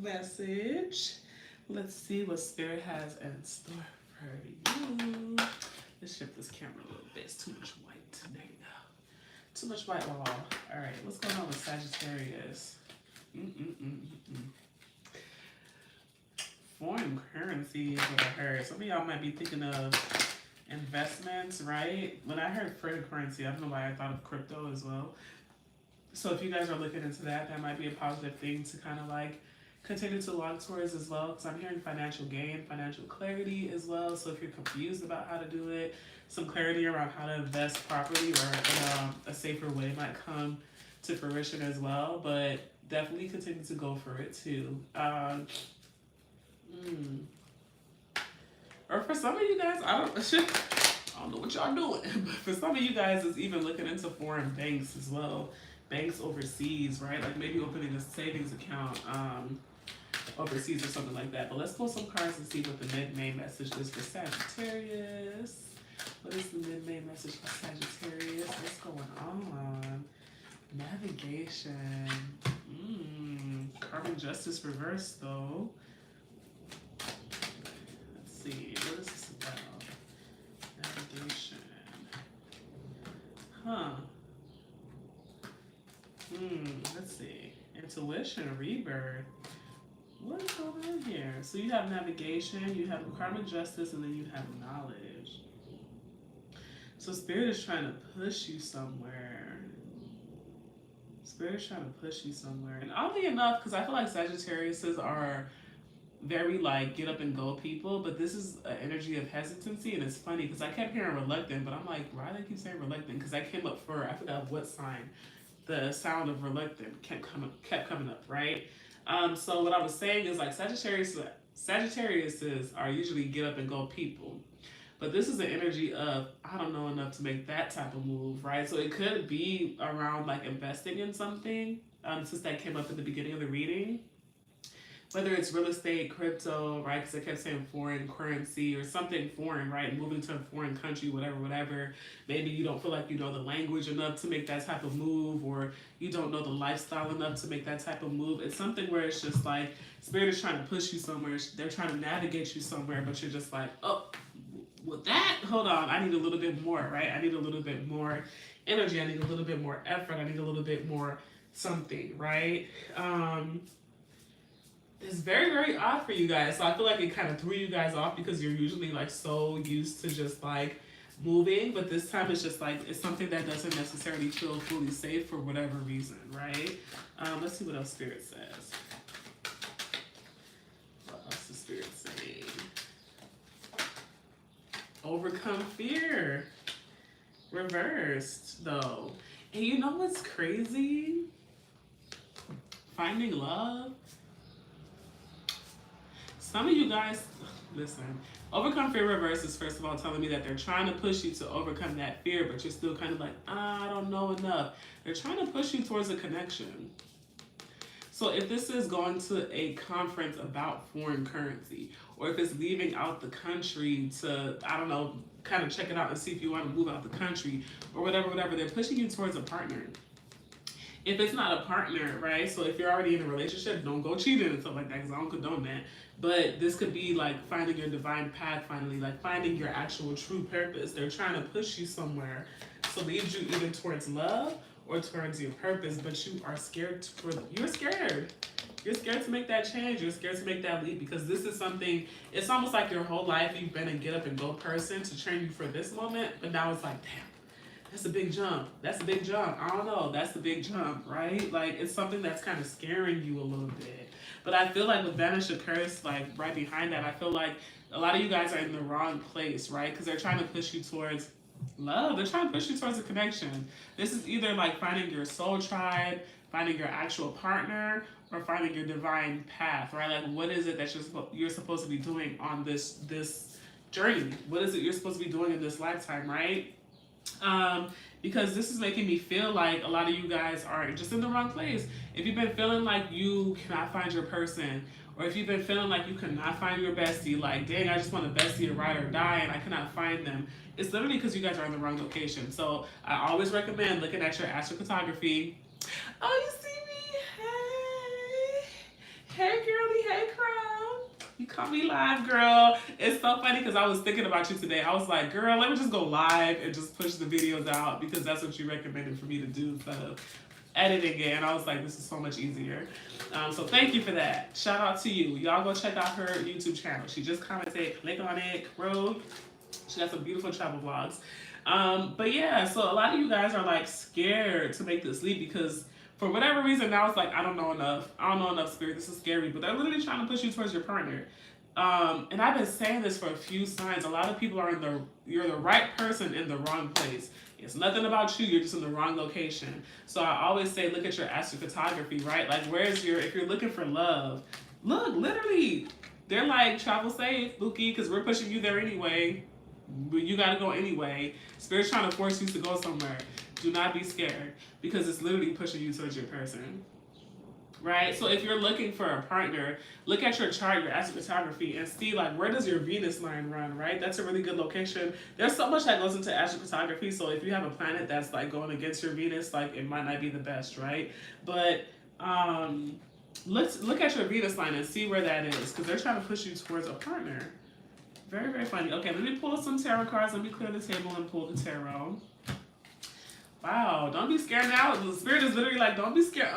message. Let's see what Spirit has in store for you. Let's shift this camera a little bit. It's too much white. There you go. Too much white wall. All right, what's going on with Sagittarius? Foreign currency is what I heard. Some of y'all might be thinking of investments, right? When I heard foreign currency, I don't know why I thought of crypto as well. So if you guys are looking into that, that might be a positive thing to kind of like continue to log towards as well. Because I'm hearing financial gain, financial clarity as well. So if you're confused about how to do it, some clarity around how to invest properly or in a safer way might come to fruition as well. But definitely continue to go for it too. Or for some of you guys, I don't know what y'all doing, but for some of you guys, it's even looking into foreign banks as well, banks overseas, right? Like maybe opening a savings account overseas or something like that. But let's pull some cards and see what the mid-May message is for Sagittarius. What is the mid-May message for Sagittarius? What's going on? Navigation. Karmic justice reversed though. See, what is this about? Navigation. Let's see. Intuition, rebirth. What is going on here? So you have navigation, you have karmic justice, and then you have knowledge. So Spirit is trying to push you somewhere. Spirit is trying to push you somewhere. And oddly enough, because I feel like Sagittariuses are very like get up and go people, but this is an energy of hesitancy, and it's funny because I kept hearing reluctant, but I'm like, why do I keep saying reluctant? Because I came up for, I forgot what sign, the sound of reluctant kept coming up, right? So what I was saying is like Sagittariuses are usually get up and go people, but this is the energy of I don't know enough to make that type of move, right? So it could be around like investing in something, since that came up at the beginning of the reading. Whether it's real estate, crypto, right? Because I kept saying foreign currency or something foreign, right? Moving to a foreign country, whatever. Maybe you don't feel like you know the language enough to make that type of move, or you don't know the lifestyle enough to make that type of move. It's something where it's just like Spirit is trying to push you somewhere. They're trying to navigate you somewhere, but you're just like, oh, with that, hold on. I need a little bit more, right? I need a little bit more energy. I need a little bit more effort. I need a little bit more something, right? It's very, very odd for you guys. So I feel like it kind of threw you guys off because you're usually like so used to just like moving. But this time it's just like, it's something that doesn't necessarily feel fully safe for whatever reason, right? Let's see what else Spirit says. What else does Spirit say? Overcome fear. Reversed though. And you know what's crazy? Finding love. Some of you guys, listen, overcome fear reverse is first of all telling me that they're trying to push you to overcome that fear, but you're still kind of like, I don't know enough. They're trying to push you towards a connection. So if this is going to a conference about foreign currency, or if it's leaving out the country to, I don't know, kind of check it out and see if you want to move out the country, or whatever, they're pushing you towards a partner. If it's not a partner, right? So if you're already in a relationship, don't go cheating and stuff like that because I don't condone that. But this could be like finding your divine path finally, like finding your actual true purpose. They're trying to push you somewhere. So leads you either towards love or towards your purpose, but you are scared you're scared. You're scared to make that change. You're scared to make that leap because this is something, it's almost like your whole life you've been a get up and go person to train you for this moment, but now it's like, damn. That's a big jump. That's a big jump. I don't know. That's a big jump, right? Like, it's something that's kind of scaring you a little bit. But I feel like with Vanish a Curse, like, right behind that, I feel like a lot of you guys are in the wrong place, right? Because they're trying to push you towards love. They're trying to push you towards a connection. This is either, like, finding your soul tribe, finding your actual partner, or finding your divine path, right? Like, what is it that you're supposed to be doing on this journey? What is it you're supposed to be doing in this lifetime, right? Because this is making me feel like a lot of you guys are just in the wrong place. If you've been feeling like you cannot find your person, or if you've been feeling like you cannot find your bestie, like, dang, I just want a bestie to ride or die and I cannot find them, it's literally because you guys are in the wrong location. So I always recommend looking at your astrocartography. Oh, you see me? Hey. Hey, girly, Call me live, girl. It's so funny because I was thinking about you today. I was like, girl, let me just go live and just push the videos out because that's what you recommended for me to do instead of editing it. And I was like, this is so much easier. So thank you for that. Shout out to you. Y'all go check out her YouTube channel. She just commented, click on it, bro. She got some beautiful travel vlogs. But yeah, so a lot of you guys are like scared to make this leap because for whatever reason now it's like, I don't know enough. I don't know enough, Spirit. This is scary. But they're literally trying to push you towards your partner. And I've been saying this for a few signs. A lot of people are you're the right person in the wrong place. It's nothing about you. You're just in the wrong location. So I always say, look at your astrophotography, right? Like, if you're looking for love, look, literally, they're like, travel safe, Bookie, because we're pushing you there anyway. But you got to go anyway. Spirit's trying to force you to go somewhere. Do not be scared because it's literally pushing you towards your person. Right? So if you're looking for a partner, look at your chart, your astrophotography, and see like where does your Venus line run, right? That's a really good location. There's so much that goes into astrophotography, so if you have a planet that's like going against your Venus, like it might not be the best, right? But let's look at your Venus line and see where that is, because they're trying to push you towards a partner. Very, very funny. Okay, let me pull some tarot cards. Let me clear the table and pull the tarot. Wow, don't be scared now. The Spirit is literally like, don't be scared.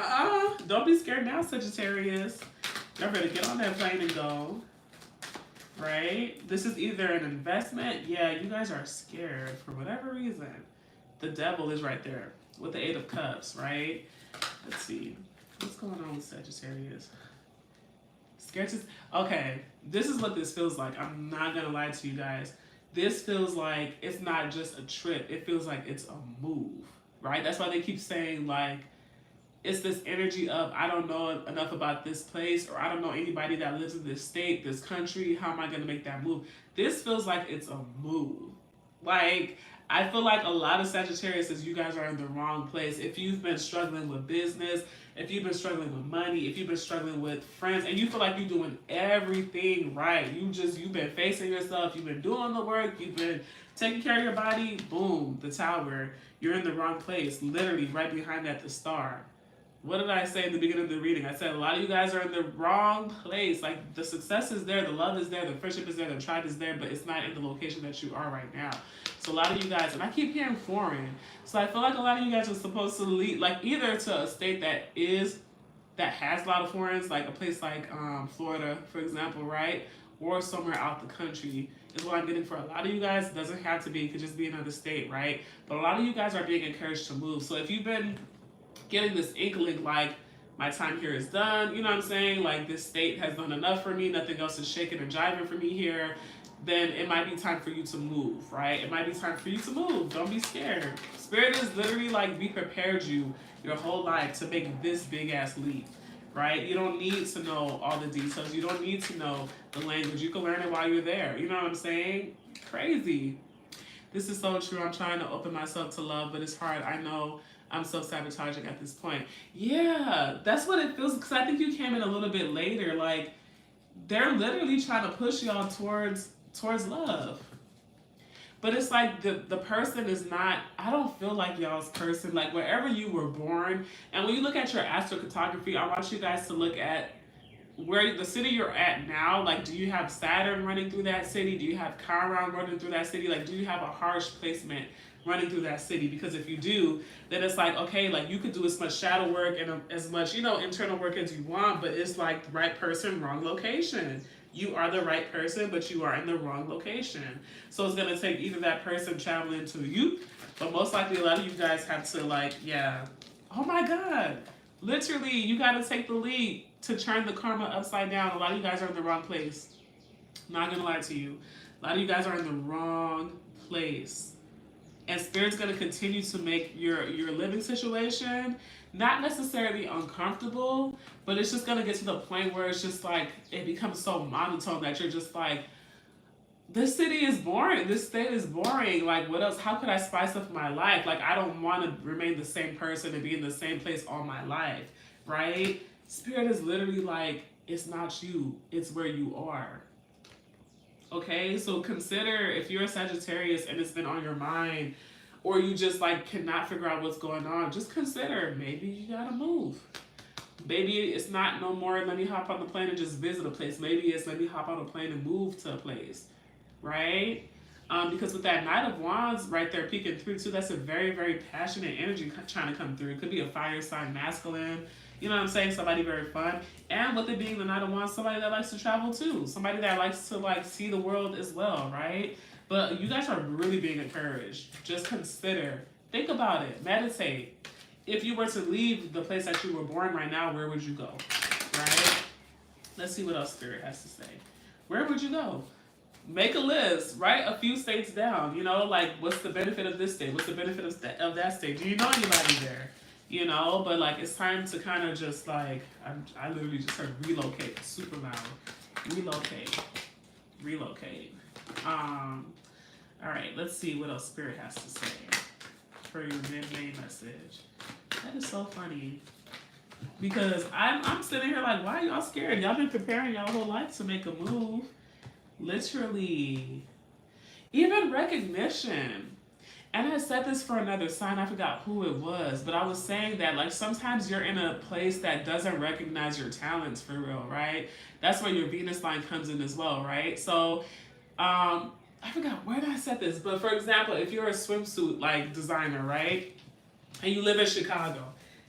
Don't be scared now, Sagittarius. Y'all better get on that plane and go. Right? This is either an investment. Yeah, you guys are scared for whatever reason. The Devil is right there with the 8 of Cups, right? Let's see. What's going on with Sagittarius? Scared to... Okay, this is what this feels like. I'm not going to lie to you guys. This feels like it's not just a trip. It feels like it's a move. Right? That's why they keep saying, like, it's this energy of, I don't know enough about this place, or I don't know anybody that lives in this state, this country. How am I going to make that move? This feels like it's a move. Like, I feel like a lot of Sagittarius, you guys are in the wrong place. If you've been struggling with business, if you've been struggling with money, if you've been struggling with friends, and you feel like you're doing everything right, you've been facing yourself, you've been doing the work, you've been taking care of your body, boom, the Tower. You're in the wrong place, literally right behind that, the Star. What did I say in the beginning of the reading? I said a lot of you guys are in the wrong place. Like, the success is there, the love is there, the friendship is there, the tribe is there, but it's not in the location that you are right now. So a lot of you guys, and I keep hearing foreign, so I feel like a lot of you guys are supposed to lead, like, either to a state that has a lot of foreigners, like a place like Florida, for example, right? Or somewhere out the country is what I'm getting for a lot of you guys. It doesn't have to be, it could just be another state, right? But a lot of you guys are being encouraged to move. So if you've been getting this inkling, like, my time here is done, you know what I'm saying? Like, this state has done enough for me, nothing else is shaking or jiving for me here, then it might be time for you to move, right? It might be time for you to move. Don't be scared. Spirit is literally like, we prepared you your whole life to make this big ass leap, right? You don't need to know all the details. You don't need to know the language. You can learn it while you're there. You know what I'm saying? Crazy. This is so true. I'm trying to open myself to love, but it's hard. I know I'm self-sabotaging at this point. Yeah, that's what it feels, because I think you came in a little bit later. Like, they're literally trying to push y'all towards love. But it's like the person is not, I don't feel like y'all's person. Like, wherever you were born, and when you look at your astrocartography, I want you guys to look at where the city you're at now. Like, do you have Saturn running through that city? Do you have Chiron running through that city? Like, do you have a harsh placement running through that city? Because if you do, then it's like, okay, like, you could do as much shadow work and as much, internal work as you want, but it's like the right person, wrong location. You are the right person, but you are in the wrong location. So it's going to take either that person traveling to you, but most likely a lot of you guys have to, like, yeah. Oh my God. Literally, you got to take the lead to turn the karma upside down. A lot of you guys are in the wrong place. Not going to lie to you. A lot of you guys are in the wrong place. And Spirit's going to continue to make your living situation not necessarily uncomfortable, but it's just going to get to the point where it's just like, it becomes so monotone that you're just like, this city is boring. This state is boring. Like, what else? How could I spice up my life? Like, I don't want to remain the same person and be in the same place all my life, right? Spirit is literally like, it's not you. It's where you are. Okay, so consider, if you're a Sagittarius and it's been on your mind, or you just like cannot figure out what's going on, just consider maybe you gotta move. Maybe it's not no more let me hop on the plane and just visit a place. Maybe it's let me hop on a plane and move to a place, right? Because with that Knight of Wands right there peeking through too, that's a very, very passionate energy trying to come through. It could be a fire sign, masculine. You know what I'm saying? Somebody very fun. And with it being the Knight of Wands, somebody that likes to travel too. Somebody that likes to like see the world as well, right? But you guys are really being encouraged. Just consider, think about it, meditate. If you were to leave the place that you were born right now, where would you go? Right? Let's see what else Spirit has to say. Where would you go? Make a list, write a few states down. You know, like what's the benefit of this state? What's the benefit of that state? Do you know anybody there? You know, but like it's time to kind of just like, I literally just heard relocate super loud. Relocate. All right, let's see what else Spirit has to say for your mid-May message. That is so funny. Because I'm sitting here like, why are y'all scared? Y'all been preparing y'all whole life to make a move. Literally. Even recognition. And I said this for another sign, I forgot who it was, but I was saying that like sometimes you're in a place that doesn't recognize your talents for real, right? That's where your Venus line comes in as well, right? So, I forgot where did I said this, but for example, if you're a swimsuit like designer, right? And you live in Chicago.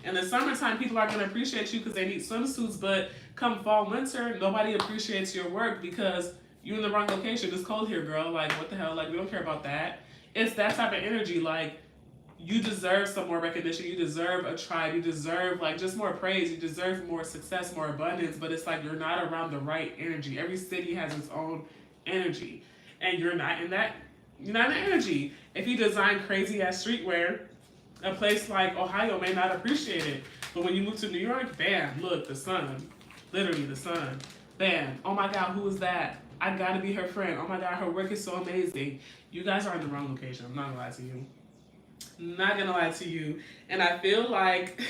In the summertime, people are going to appreciate you because they need swimsuits, but come fall, winter, nobody appreciates your work because you're in the wrong location. It's cold here, girl. Like, what the hell? Like, we don't care about that. It's that type of energy. Like, you deserve some more recognition. You deserve a tribe. You deserve, like, just more praise. You deserve more success, more abundance, but it's like you're not around the right energy. Every city has its own energy, and you're not in that energy. If you design crazy-ass streetwear, a place like Ohio may not appreciate it. But when you move to New York, bam, look, the sun. Literally the sun. Bam. Oh my God, who is that? I gotta be her friend. Oh my God, her work is so amazing. You guys are in the wrong location. I'm not gonna lie to you. Not gonna lie to you. And I feel like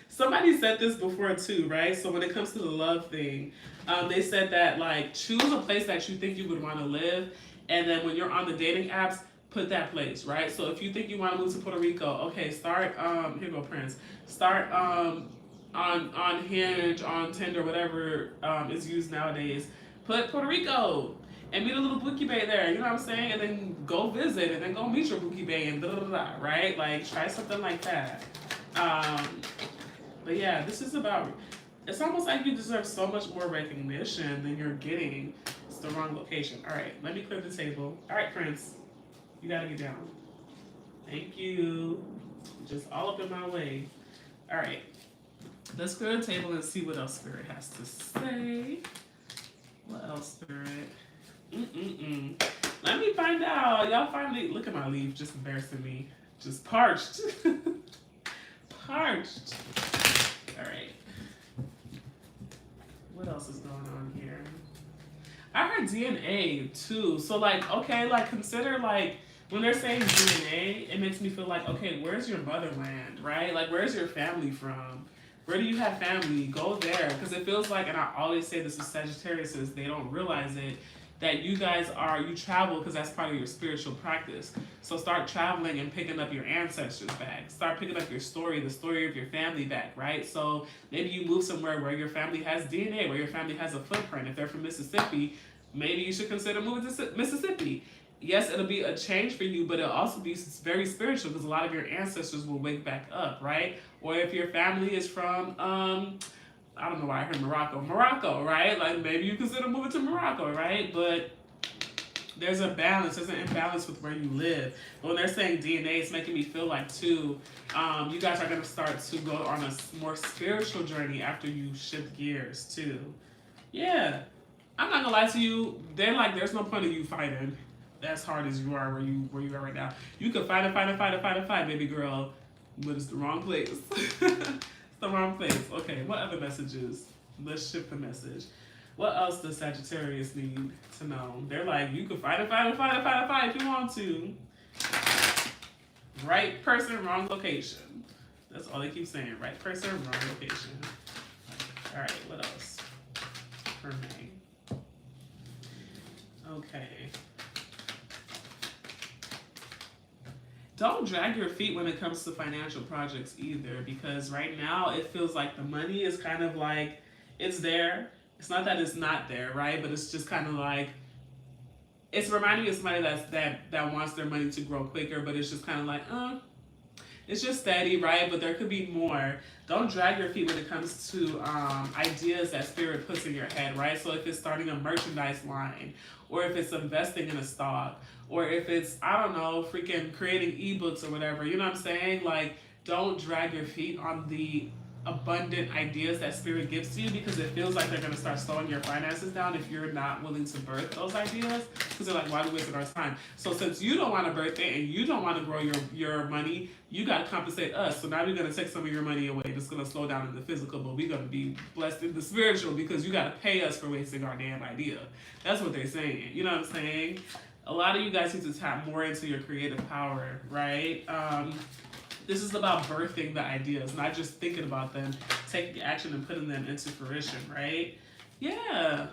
somebody said this before too, right? So when it comes to the love thing, they said that like choose a place that you think you would want to live. And then when you're on the dating apps, put that place, right? So if you think you want to move to Puerto Rico, okay, start, here go Prince. Start on Hinge, on Tinder, whatever is used nowadays. Put Puerto Rico and meet a little bookie bae there, you know what I'm saying? And then go visit and then go meet your bookie bae and right? Like try something like that. But yeah, this is about, it's almost like you deserve so much more recognition than you're getting. It's the wrong location. All right, let me clear the table. All right, Prince. You gotta get down. Thank you. Just all up in my way. All right. Let's clear the table and see what else Spirit has to say. What else, Spirit? Let me find out. Y'all finally, look at my leaf, just embarrassing me. Just parched. Parched. All right. What else is going on here? I heard DNA too. So like, okay, like consider like, when they're saying DNA, it makes me feel like, okay, where's your motherland, right? Like, where's your family from? Where do you have family? Go there. Because it feels like, and I always say this with Sagittarius, they don't realize it, that you guys you travel because that's part of your spiritual practice. So start traveling and picking up your ancestors back. Start picking up your story, the story of your family back, right? So maybe you move somewhere where your family has DNA, where your family has a footprint. If they're from Mississippi, maybe you should consider moving to Mississippi. Yes, it'll be a change for you, but it'll also be very spiritual because a lot of your ancestors will wake back up, right? Or if your family is from, I don't know why I heard Morocco, right? Like maybe you consider moving to Morocco, right? But there's a balance, there's an imbalance with where you live. But when they're saying DNA, it's making me feel like too, you guys are going to start to go on a more spiritual journey after you shift gears too. Yeah, I'm not going to lie to you. They're like, there's no point of you fighting as hard as you are where you are right now. You could fight, baby girl, but it's the wrong place. It's the wrong place. Okay, what other messages? Let's shift the message. What else does Sagittarius need to know? They're like, you could fight if you want to. Right person, wrong location. That's all they keep saying. Right person, wrong location. All right, what else? For May. Okay. don't drag your feet when it comes to financial projects either, because right now it feels like the money is kind of like it's there. It's not that it's not there, right? But it's just kind of like it's reminding me of somebody that wants their money to grow quicker, but it's just kind of like, it's just steady, right? But there could be more. Don't drag your feet when it comes to ideas that spirit puts in your head, right? So if it's starting a merchandise line, or if it's investing in a stock, or if it's, I don't know, freaking creating ebooks or whatever, you know what I'm saying? Like, don't drag your feet on the abundant ideas that spirit gives to you, because it feels like they're going to start slowing your finances down if you're not willing to birth those ideas, because they're like, why do we waste our time? So since you don't want to birth it and you don't want to grow your money, you got to compensate us. So now we're going to take some of your money away. It's going to slow down in the physical, but we're going to be blessed in the spiritual, because you got to pay us for wasting our damn idea. That's what they're saying. You know what I'm saying? A lot of you guys need to tap more into your creative power, right? This is about birthing the ideas, not just thinking about them, taking action and putting them into fruition, right? Yeah.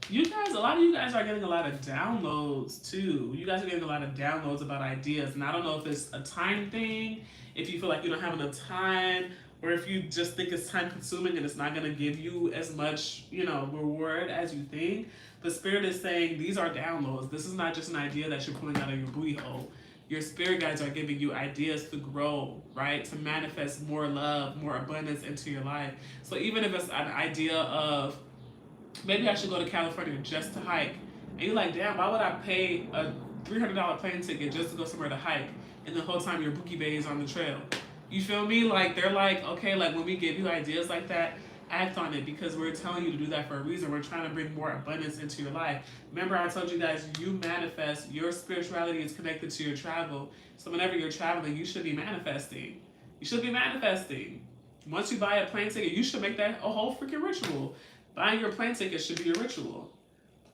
You guys, a lot of you guys are getting a lot of downloads too. You guys are getting a lot of downloads about ideas. And I don't know if it's a time thing, if you feel like you don't have enough time, or if you just think it's time consuming and it's not going to give you as much, reward as you think. The spirit is saying these are downloads. This is not just an idea that you're pulling out of your booty hole. Your spirit guides are giving you ideas to grow, right? To manifest more love, more abundance into your life. So even if it's an idea of, maybe I should go to California just to hike. And you're like, damn, why would I pay a $300 plane ticket just to go somewhere to hike? And the whole time your bookie bay is on the trail. You feel me? Like, they're like, okay, like when we give you ideas like that, act on it, because we're telling you to do that for a reason. We're trying to bring more abundance into your life. Remember, I told you guys, you manifest. Your spirituality is connected to your travel. So whenever you're traveling, you should be manifesting. You should be manifesting. Once you buy a plane ticket, you should make that a whole freaking ritual. Buying your plane ticket should be a ritual.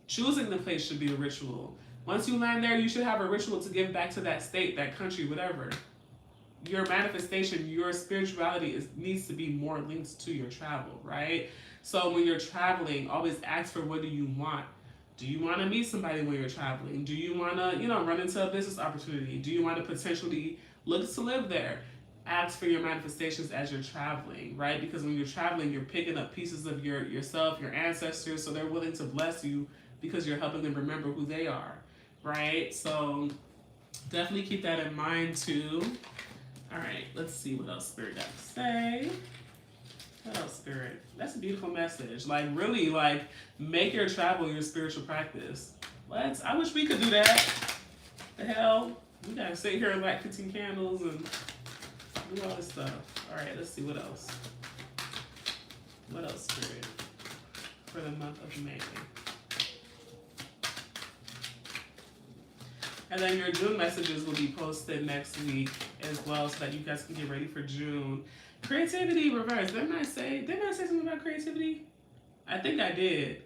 Choosing the place should be a ritual. Once you land there, you should have a ritual to give back to that state, that country, whatever. Your manifestation, your spirituality needs to be more linked to your travel, right? So when you're traveling, always ask for, what do you want? Do you want to meet somebody when you're traveling? Do you want to, run into a business opportunity? Do you want to potentially look to live there? Ask for your manifestations as you're traveling, right? Because when you're traveling, you're picking up pieces of yourself, your ancestors, so they're willing to bless you because you're helping them remember who they are, right? So definitely keep that in mind too. All right, let's see what else Spirit got to say. What else, Spirit? That's a beautiful message. Like, really, like, make your travel your spiritual practice. I wish we could do that. The hell? We gotta sit here and light 15 candles and do all this stuff. All right, let's see what else. What else, Spirit? For the month of May. And then your June messages will be posted next week as well, so that you guys can get ready for June. Creativity reverse. Didn't I say something about creativity? I think I did.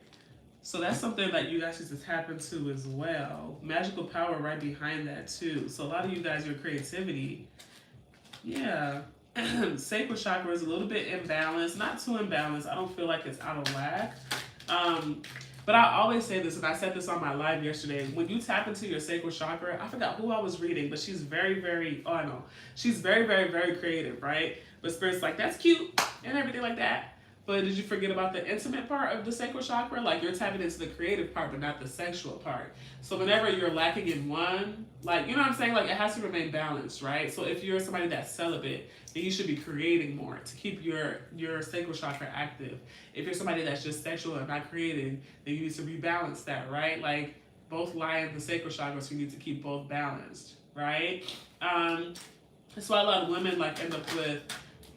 So that's something that you guys need to tap into as well. Magical power right behind that too. So a lot of you guys, your creativity, yeah. Sacral chakra is a little bit imbalanced. Not too imbalanced. I don't feel like it's out of whack. But I always say this, and I said this on my live yesterday, when you tap into your sacral chakra, I forgot who I was reading, but she's very, very, she's very, very, very creative, right? But Spirit's like, that's cute, and everything like that. But did you forget about the intimate part of the sacral chakra? Like, you're tapping into the creative part, but not the sexual part. So whenever you're lacking in one, like, you know what I'm saying? Like, it has to remain balanced, right? So if you're somebody that's celibate, then you should be creating more to keep your sacral chakra active. If you're somebody that's just sexual and not creating, then you need to rebalance that, right? Like, both lie in the sacral chakra, so you need to keep both balanced, right? That's why a lot of women, like, end up with,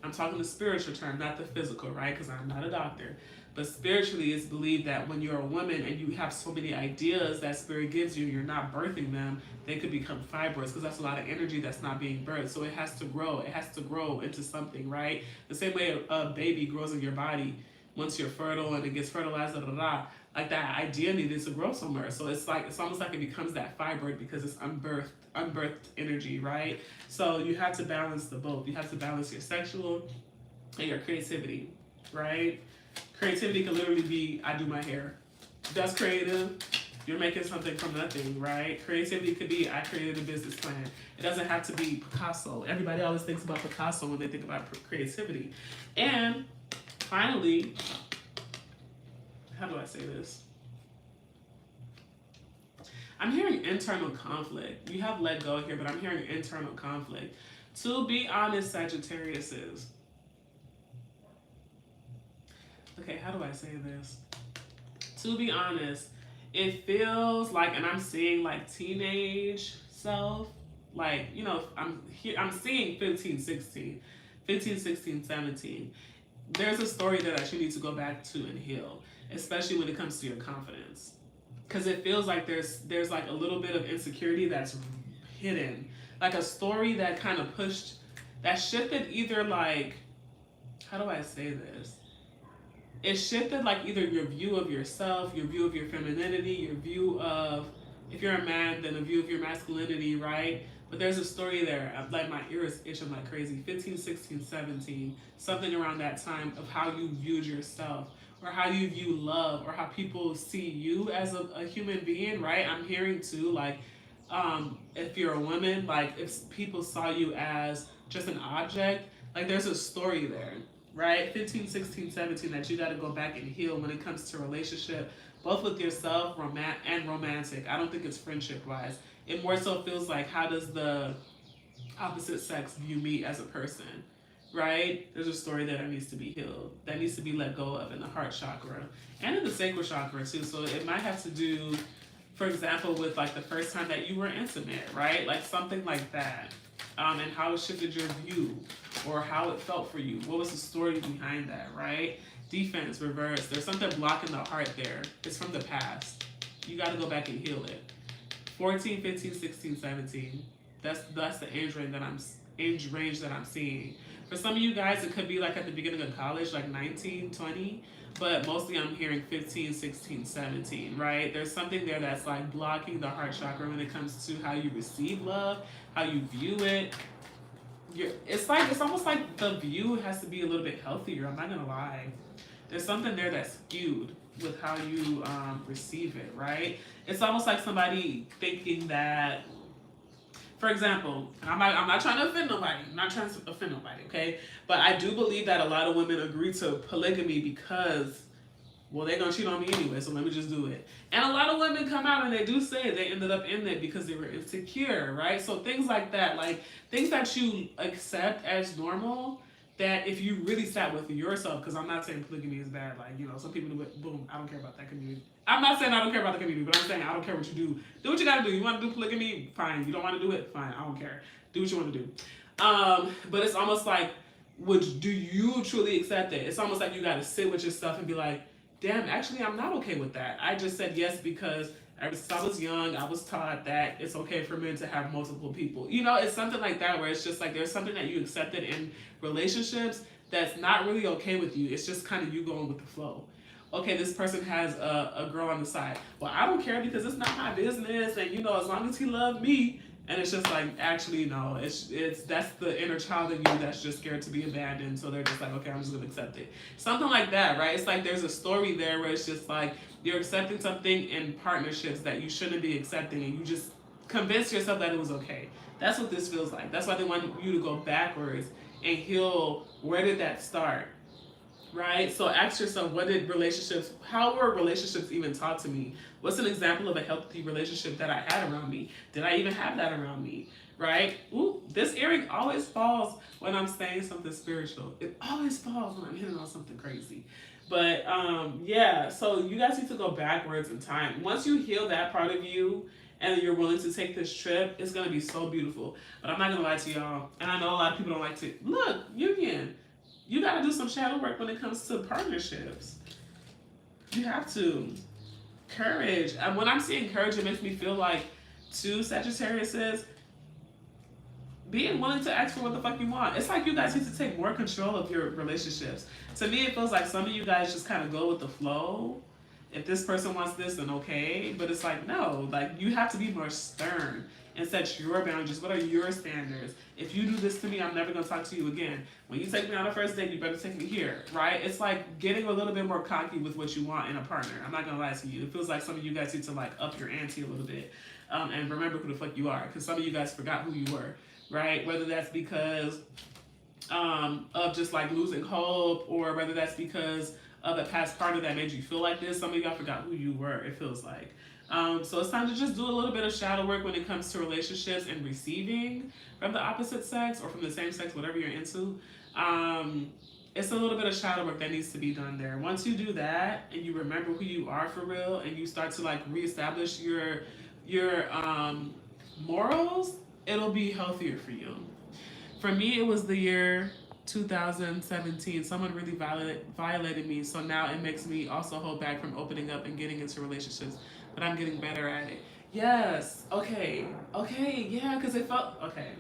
I'm talking the spiritual term, not the physical, right? Because I'm not a doctor. But spiritually, it's believed that when you're a woman and you have so many ideas that Spirit gives you, you're not birthing them, they could become fibroids, because that's a lot of energy that's not being birthed. So it has to grow. It has to grow into something, right? The same way a baby grows in your body once you're fertile and it gets fertilized, like that idea needed to grow somewhere. So it's almost like it becomes that fibroid because it's unbirthed energy, right? So you have to balance the both. You have to balance your sexual and your creativity, right? Creativity can literally be, I do my hair. That's creative. You're making something from nothing, right? Creativity could be, I created a business plan. It doesn't have to be Picasso. Everybody always thinks about Picasso when they think about creativity. And finally, how do I say this? I'm hearing internal conflict. You have let go here, but I'm hearing internal conflict. To be honest, Sagittarius is. Okay, how do I say this? To be honest, it feels like, and I'm seeing like teenage self, like, you know, I'm seeing 15, 16, 15, 16, 17. There's a story there that you need to go back to and heal, especially when it comes to your confidence. Because it feels like there's like a little bit of insecurity that's hidden. Like a story that kind of pushed, that shifted either like, how do I say this? It shifted like either your view of yourself, your view of your femininity, your view of, if you're a man, then a view of your masculinity, right? But there's a story there, like my ear is itching like crazy, 15, 16, 17, something around that time of how you viewed yourself, or how you view love, or how people see you as a human being, right? I'm hearing too, like, if you're a woman, like if people saw you as just an object, like there's a story there, right? 15, 16, 17 that you got to go back and heal when it comes to relationship, both with yourself and romantic. I don't think it's friendship wise. It more so feels like, how does the opposite sex view me as a person, right? There's a story that needs to be healed, that needs to be let go of in the heart chakra and in the sacral chakra too. So it might have to do, for example, with like the first time that you were intimate, right? Like something like that. And how it shifted your view, or how it felt for you. What was the story behind that, right? Defense, reverse. There's something blocking the heart there. It's from the past. You got to go back and heal it. 14, 15, 16, 17. That's the age range that I'm seeing. For some of you guys, it could be like at the beginning of college, like 19, 20. But mostly I'm hearing 15, 16, 17, right? There's something there that's like blocking the heart chakra when it comes to how you receive love, how you view it. It's almost like the view has to be a little bit healthier. I'm not gonna lie. There's something there that's skewed with how you receive it, right? It's almost like somebody thinking that, for example, I'm not trying to offend nobody. I'm not trying to offend nobody, okay? But I do believe that a lot of women agree to polygamy because, well, they're going to cheat on me anyway, so let me just do it. And a lot of women come out and they do say they ended up in it because they were insecure, right? So things like that, like things that you accept as normal, that if you really sat with yourself, because I'm not saying polygamy is bad, like, you know, some people do it, boom, I don't care about that community. I'm not saying I don't care about the community, but I'm saying I don't care what you do. Do what you gotta do. You want to do polygamy? Fine. You don't want to do it? Fine. I don't care. Do what you want to do. But it's almost like, do you truly accept it? It's almost like you gotta sit with yourself and be like, damn, actually, I'm not okay with that. I just said yes because ever since I was young, I was taught that it's okay for men to have multiple people. You know, it's something like that where it's just like there's something that you accepted in relationships that's not really okay with you. It's just kind of you going with the flow. Okay, this person has a girl on the side. Well, I don't care because it's not my business, and you know, as long as he loved me. And it's just like, actually, no, it's that's the inner child in you that's just scared to be abandoned. So they're just like, okay, I'm just gonna accept it. Something like that, right? It's like there's a story there where it's just like you're accepting something in partnerships that you shouldn't be accepting, and you just convince yourself that it was okay. That's what this feels like. That's why they want you to go backwards and heal. Where did that start? Right? So ask yourself, how were relationships even taught to me? What's an example of a healthy relationship that I had around me? Did I even have that around me? Right? Ooh, this earring always falls when I'm saying something spiritual. It always falls when I'm hitting on something crazy. But yeah, so you guys need to go backwards in time. Once you heal that part of you and you're willing to take this trip, it's going to be so beautiful. But I'm not going to lie to y'all. And I know a lot of people don't like to. Look, Union. You got to do some shadow work when it comes to partnerships. You have to. Courage. And when I'm seeing courage, it makes me feel like, too, Sagittarius is being willing to ask for what the fuck you want. It's like you guys need to take more control of your relationships. To me, it feels like some of you guys just kind of go with the flow. if this person wants this, then okay. But it's like, no, like you have to be more stern and set your boundaries. What are your standards? If you do this to me, I'm never gonna talk to you again. When you take me on a first date, you better take me here, right? It's like getting a little bit more cocky with what you want in a partner. I'm not gonna lie to you. It feels like some of you guys need to like up your ante a little bit, and remember who the fuck you are, because some of you guys forgot who you were, right? Whether that's because of just like losing hope, or whether that's because of a past partner that made you feel like this. Some of y'all forgot who you were, it feels like. So it's time to just do a little bit of shadow work when it comes to relationships and receiving from the opposite sex or from the same sex, whatever you're into. It's a little bit of shadow work that needs to be done there. Once you do that and you remember who you are for real, and you start to like reestablish your morals, it'll be healthier for you. For me, it was the year 2017. Someone really violated me, so now it makes me also hold back from opening up and getting into relationships, but I'm getting better at it. Yes, okay, yeah, because it felt, okay.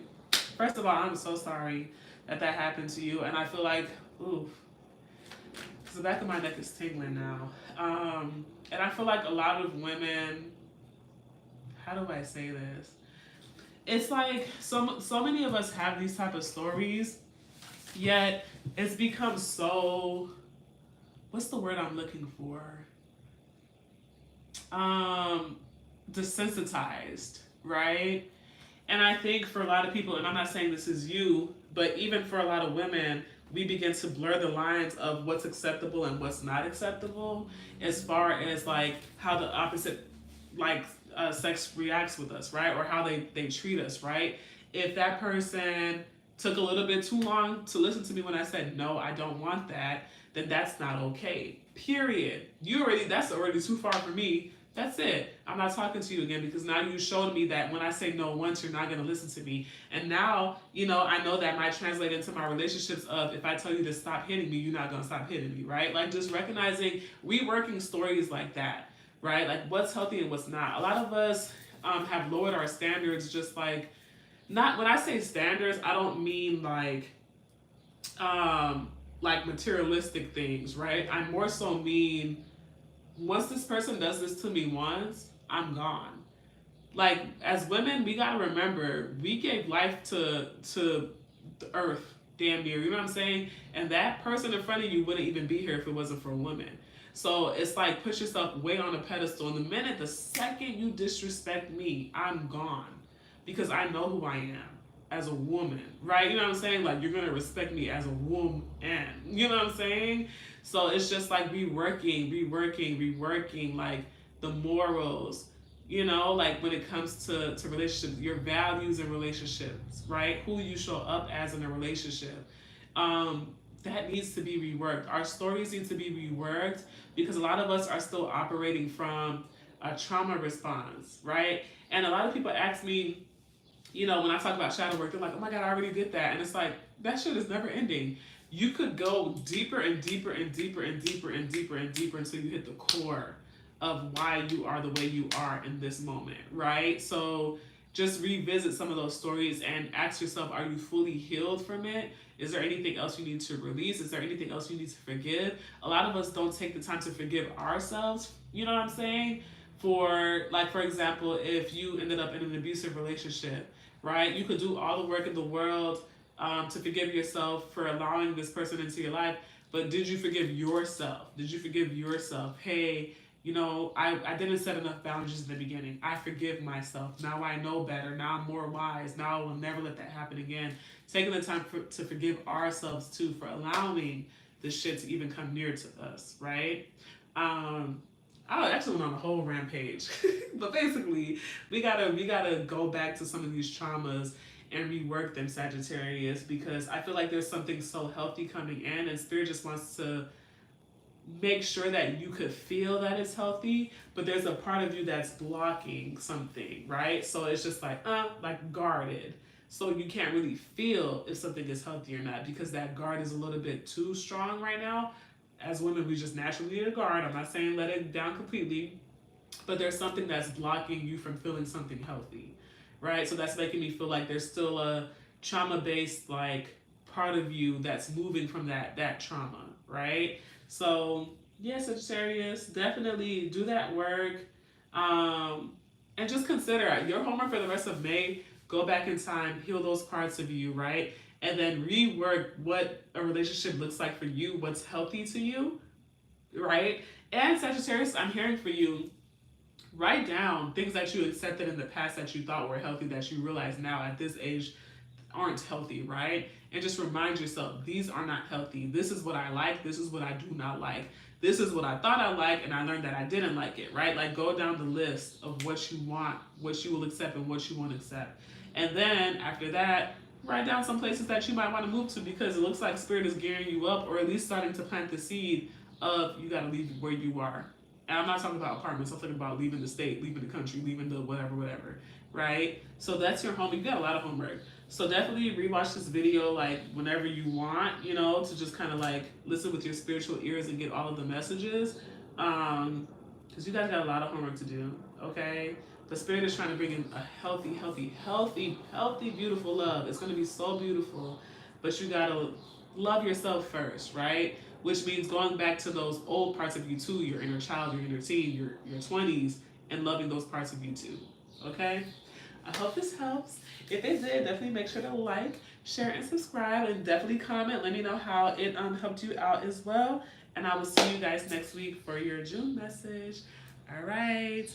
First of all, I'm so sorry that happened to you, and I feel like, oof, because the back of my neck is tingling now. And I feel like a lot of women, how do I say this? It's like so many of us have these type of stories, yet it's become so, what's the word I'm looking for? Desensitized, right? And I think for a lot of people, and I'm not saying this is you, but even for a lot of women, we begin to blur the lines of what's acceptable and what's not acceptable, as far as like how the opposite like sex reacts with us, right? Or how they treat us, right? If that person took a little bit too long to listen to me when I said, no, I don't want that, then that's not okay. Period. That's already too far for me. That's it. I'm not talking to you again, because now you showed me that when I say no once, you're not going to listen to me. And now, I know that might translate into my relationships of, if I tell you to stop hitting me, you're not going to stop hitting me, right? Like just recognizing, reworking stories like that, right? Like what's healthy and what's not. A lot of us have lowered our standards, just like, not, when I say standards, I don't mean like materialistic things, right? I more so mean, once this person does this to me once, I'm gone. Like, as women, we gotta remember, we gave life to the earth, damn near, you know what I'm saying? And that person in front of you wouldn't even be here if it wasn't for a woman. So it's like, put yourself way on a pedestal, and the second you disrespect me, I'm gone. Because I know who I am as a woman, right? You know what I'm saying? Like, you're gonna respect me as a woman. You know what I'm saying? So it's just like reworking, like the morals, like when it comes to relationships, your values in relationships, right? Who you show up as in a relationship. That needs to be reworked. Our stories need to be reworked, because a lot of us are still operating from a trauma response, right? And a lot of people ask me, when I talk about shadow work, they're like, oh my God, I already did that. And it's like, that shit is never ending. You could go deeper and deeper and deeper and deeper and deeper and deeper until you hit the core of why you are the way you are in this moment, right? So just revisit some of those stories and ask yourself, are you fully healed from it? Is there anything else you need to release? Is there anything else you need to forgive? A lot of us don't take the time to forgive ourselves, you know what I'm saying? For example, if you ended up in an abusive relationship, right? You could do all the work in the world to forgive yourself for allowing this person into your life, but did you forgive yourself? Did you forgive yourself? Hey, I didn't set enough boundaries in the beginning. I forgive myself. Now I know better. Now I'm more wise. Now I will never let that happen again. Taking the time to forgive ourselves too, for allowing the shit to even come near to us, right? I actually went on a whole rampage, but basically, we gotta go back to some of these traumas and rework them, Sagittarius, because I feel like there's something so healthy coming in, and Spirit just wants to make sure that you could feel that it's healthy, but there's a part of you that's blocking something, right? So it's just like guarded. So you can't really feel if something is healthy or not, because that guard is a little bit too strong right now. As women, we just naturally need a guard. I'm not saying let it down completely, but there's something that's blocking you from feeling something healthy, right? So that's making me feel like there's still a trauma-based part of you that's moving from that trauma, right? So Yeah, Sagittarius, definitely do that work. Um, and just consider your homework for the rest of May. Go back in time, heal those parts of you, right? And then rework what a relationship looks like for you, what's healthy to you, right? And Sagittarius, I'm hearing for you, write down things that you accepted in the past that you thought were healthy that you realize now at this age aren't healthy, right? And just remind yourself, these are not healthy. This is what I like. This is what I do not like. This is what I thought I liked, and I learned that I didn't like it, right? Like go down the list of what you want, what you will accept, and what you won't accept. And then after that, write down some places that you might want to move to because it looks like Spirit is gearing you up or at least starting to plant the seed of you got to leave where you are. And I'm not talking about apartments, I'm talking about leaving the state, leaving the country, leaving the whatever, whatever, right? So that's your homework. You got a lot of homework. So definitely rewatch this video like whenever you want, to just kind of like listen with your spiritual ears and get all of the messages. Because you guys got a lot of homework to do, okay? The Spirit is trying to bring in a healthy, healthy, healthy, healthy, beautiful love. It's going to be so beautiful, but you got to love yourself first, right? Which means going back to those old parts of you too, your inner child, your inner teen, your 20s, and loving those parts of you too, okay? I hope this helps. If it did, definitely make sure to like, share, and subscribe, and definitely comment. Let me know how it helped you out as well. And I will see you guys next week for your June message. All right.